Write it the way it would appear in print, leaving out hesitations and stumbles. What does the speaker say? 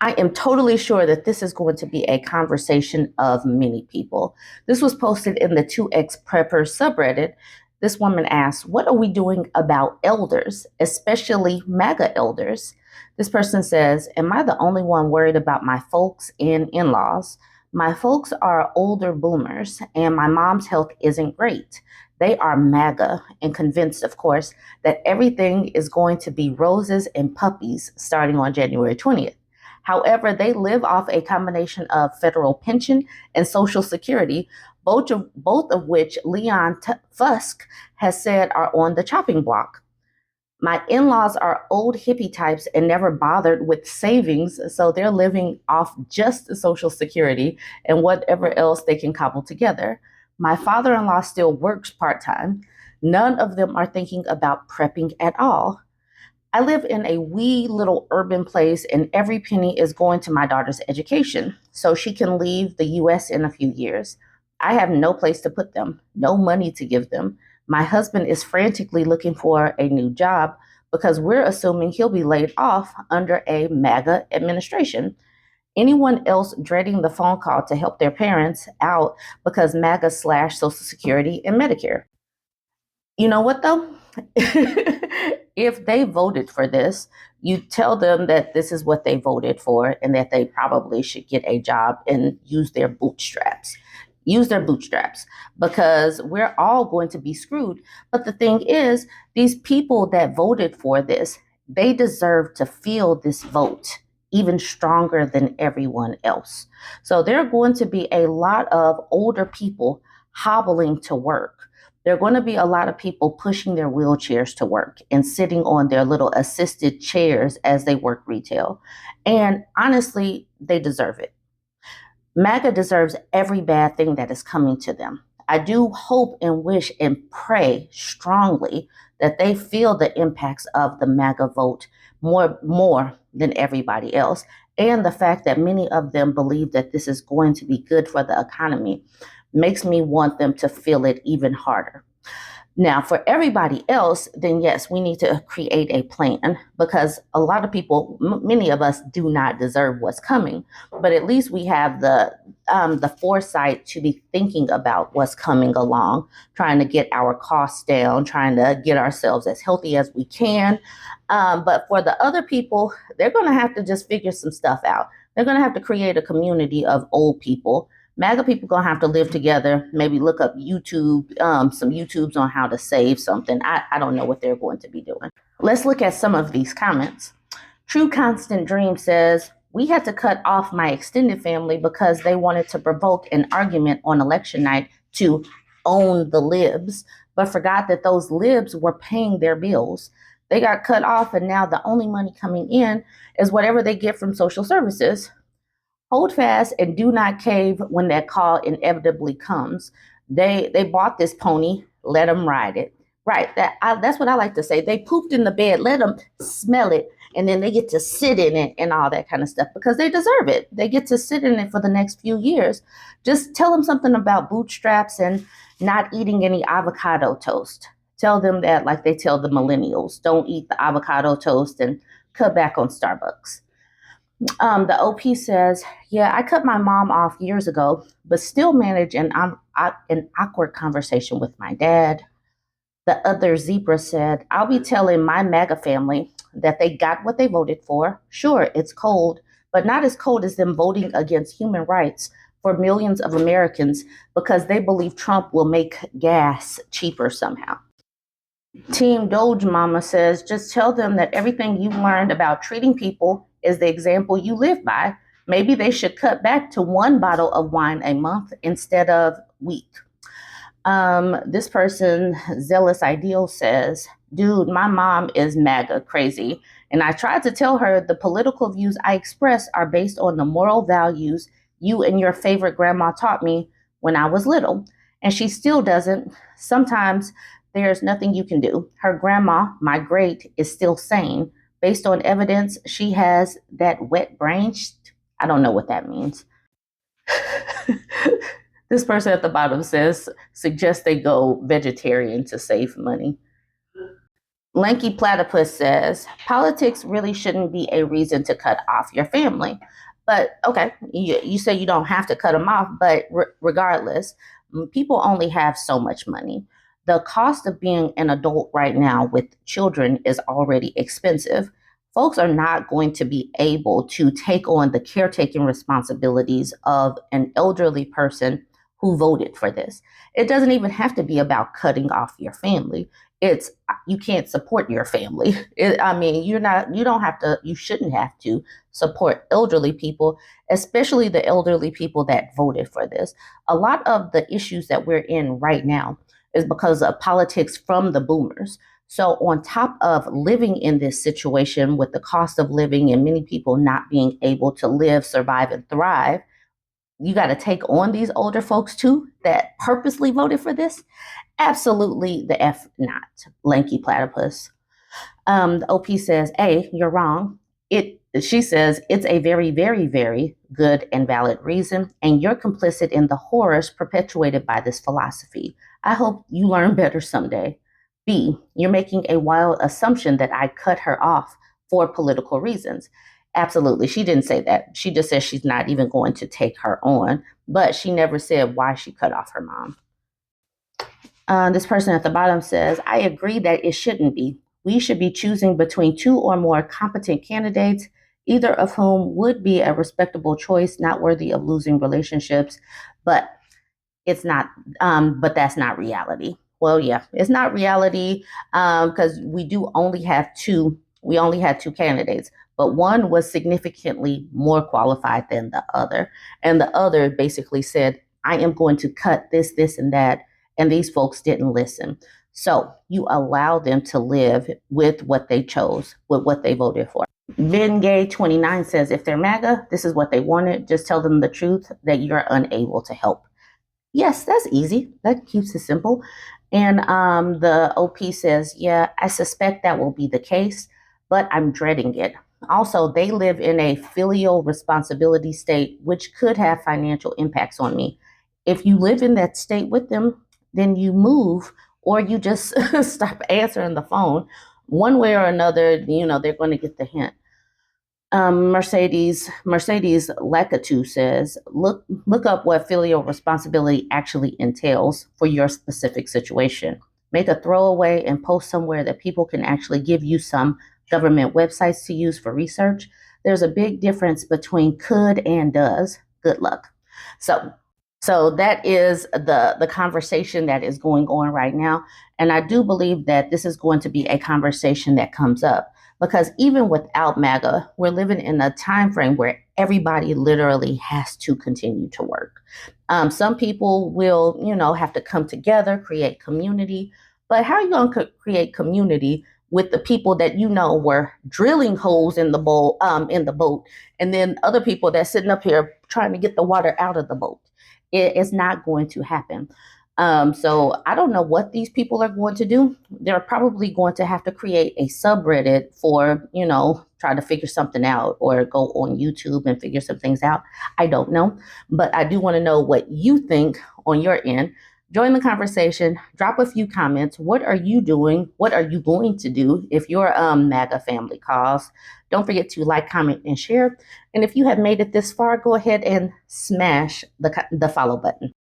I am totally sure that this is going to be a conversation of many people. This was posted in the 2X Prepper subreddit. This woman asked, "What are we doing about elders, especially MAGA elders?" This person says, "Am I the only one worried about my folks and in laws? My folks are older boomers, and my mom's health isn't great. They are MAGA and convinced, of course, that everything is going to be roses and puppies starting on January 20th. However, they live off a combination of federal pension and Social Security, both of which Leon Fusk has said are on the chopping block. My in laws are old hippie types and never bothered with savings, so they're living off just the Social Security and whatever else they can cobble together. My father in law still works part time. None of them are thinking about prepping at all. I live in a wee little urban place, and every penny is going to my daughter's education so she can leave the US in a few years. I have no place to put them, no money to give them. My husband is frantically looking for a new job because we're assuming he'll be laid off under a MAGA administration. Anyone else dreading the phone call to help their parents out because MAGA slashed Social Security and Medicare. You know what, though? If they voted for this, you tell them that this is what they voted for and that they probably should get a job and use their bootstraps. Use their bootstraps because we're all going to be screwed. But the thing is, these people that voted for this, they deserve to feel this vote even stronger than everyone else. So there are going to be a lot of older people hobbling to work. There are going to be a lot of people pushing their wheelchairs to work and sitting on their little assisted chairs as they work retail. And honestly, they deserve it. MAGA deserves every bad thing that is coming to them. I do hope and wish and pray strongly that they feel the impacts of the MAGA vote more than everybody else. And the fact that many of them believe that this is going to be good for the economy makes me want them to feel it even harder. Now, for everybody else, then yes, we need to create a plan because a lot of people, many of us, do not deserve what's coming. But at least we have the foresight to be thinking about what's coming along, trying to get our costs down, trying to get ourselves as healthy as we can. But for the other people, they're going to have to just figure some stuff out. They're going to have to create a community of old people. MAGA people gonna have to live together, maybe look up YouTube, some YouTubes on how to save something. I don't know what they're going to be doing. Let's look at some of these comments. True Constant Dream says, "We had to cut off my extended family because they wanted to provoke an argument on election night to own the libs, but forgot that those libs were paying their bills. They got cut off, and now the only money coming in is whatever they get from social services. Hold fast and do not cave when that call inevitably comes. They bought this pony, let them ride it." Right. That's what I like to say. They pooped in the bed, let them smell it, and then they get to sit in it and all that kind of stuff because they deserve it. They get to sit in it for the next few years. Just tell them something about bootstraps and not eating any avocado toast. Tell them that, like they tell the millennials, don't eat the avocado toast and cut back on Starbucks. The OP says, "Yeah, I cut my mom off years ago, but still manage an awkward conversation with my dad." The other Zebra said, "I'll be telling my MAGA family that they got what they voted for. Sure, it's cold, but not as cold as them voting against human rights for millions of Americans because they believe Trump will make gas cheaper somehow." Team Doge Mama says, "Just tell them that everything you've learned about treating people is the example you live by. Maybe they should cut back to one bottle of wine a month instead of week." This person, Zealous Ideal, says, "Dude, my mom is MAGA crazy. And I tried to tell her the political views I express are based on the moral values you and your favorite grandma taught me when I was little. And she still doesn't. Sometimes there's nothing you can do. Her grandma, my great, is still sane. Based on evidence, she has that wet brain." I don't know what that means. This person at the bottom says, "Suggest they go vegetarian to save money." Lanky Platypus says politics really shouldn't be a reason to cut off your family. But okay, you say you don't have to cut them off, but regardless, people only have so much money. The cost of being an adult right now with children is already expensive. Folks are not going to be able to take on the caretaking responsibilities of an elderly person who voted for this. It doesn't even have to be about cutting off your family. It's you can't support your family. I mean, you don't have to, you shouldn't have to support elderly people, especially the elderly people that voted for this. A lot of the issues that we're in right now is because of politics from the boomers. So, on top of living in this situation with the cost of living and many people not being able to live, survive, and thrive, you got to take on these older folks too that purposely voted for this. Absolutely the F not, Lanky Platypus. The OP says, "A, you're wrong. She says it's a very, very, very good and valid reason, and you're complicit in the horrors perpetuated by this philosophy. I hope you learn better someday. B, you're making a wild assumption that I cut her off for political reasons. Absolutely. She didn't say that. She just says she's not even going to take her on, but she never said why she cut off her mom. This person at the bottom says, I agree that it shouldn't be. We should be choosing between two or more competent candidates, either of whom would be a respectable choice, not worthy of losing relationships, but it's not, but that's not reality. Well, yeah, it's not reality because we only had two candidates, but one was significantly more qualified than the other. And the other basically said, I am going to cut this, and that. And these folks didn't listen. So you allow them to live with what they chose, with what they voted for. Ben Gay 29 says, if they're MAGA, this is what they wanted. Just tell them the truth that you're unable to help. Yes, that's easy. That keeps it simple. And the OP says, yeah, I suspect that will be the case, but I'm dreading it. Also, they live in a filial responsibility state, which could have financial impacts on me. If you live in that state with them, then you move or you just stop answering the phone. One way or another, they're going to get the hint. Mercedes Lakatu says, look up what filial responsibility actually entails for your specific situation. Make a throwaway and post somewhere that people can actually give you some government websites to use for research. There's a big difference between could and does. Good luck. So that is the conversation that is going on right now. And I do believe that this is going to be a conversation that comes up because even without MAGA, we're living in a time frame where everybody literally has to continue to work. Some people will, have to come together, create community. But how are you going to create community with the people that were drilling holes in the boat, and then other people that's sitting up here trying to get the water out of the boat? It's not going to happen. So I don't know what these people are going to do. They're probably going to have to create a subreddit for, try to figure something out or go on YouTube and figure some things out. I don't know, but I do want to know what you think on your end. Join the conversation, drop a few comments. What are you doing? What are you going to do if your MAGA family calls? Don't forget to like, comment, and share. And if you have made it this far, go ahead and smash the follow button.